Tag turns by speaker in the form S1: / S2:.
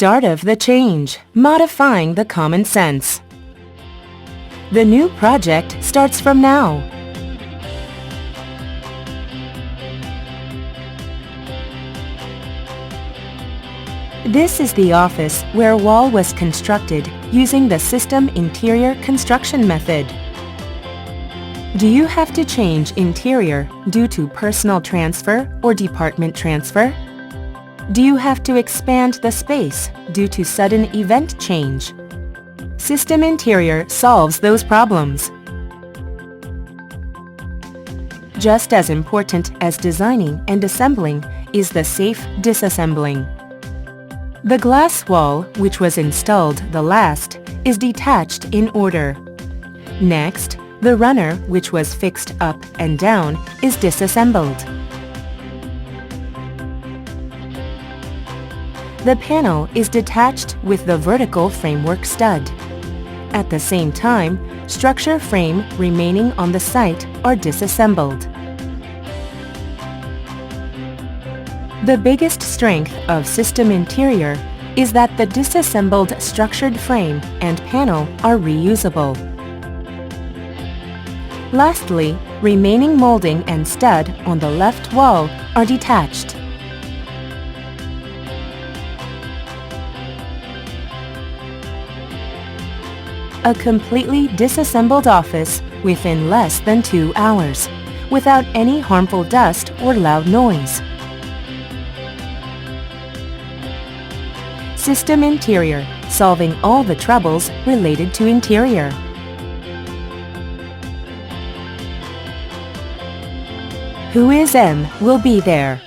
S1: start of the change, modifying the common sense. The new project starts from now. This is the office where a wall was constructed using the system interior construction method. Do you have to change interior due to personal transfer or department transfer? Do you have to expand the space due to sudden event change? System Interior solves those problems. Just as important as designing and assembling is the safe disassembling. The glass wall, which was installed the last, is detached in order. Next, the runner, which was fixed up and down, is disassembled. The panel is detached with the vertical framework stud. At the same time, structure frame remaining on the site are disassembled. The biggest strength of System Interior is that the disassembled structured frame and panel are reusable. Lastly, remaining molding and stud on the left wall are detached. A completely disassembled office within less than 2 hours, without any harmful dust or loud noise. System Interior, solving all the troubles related to interior. WhoisM will be there.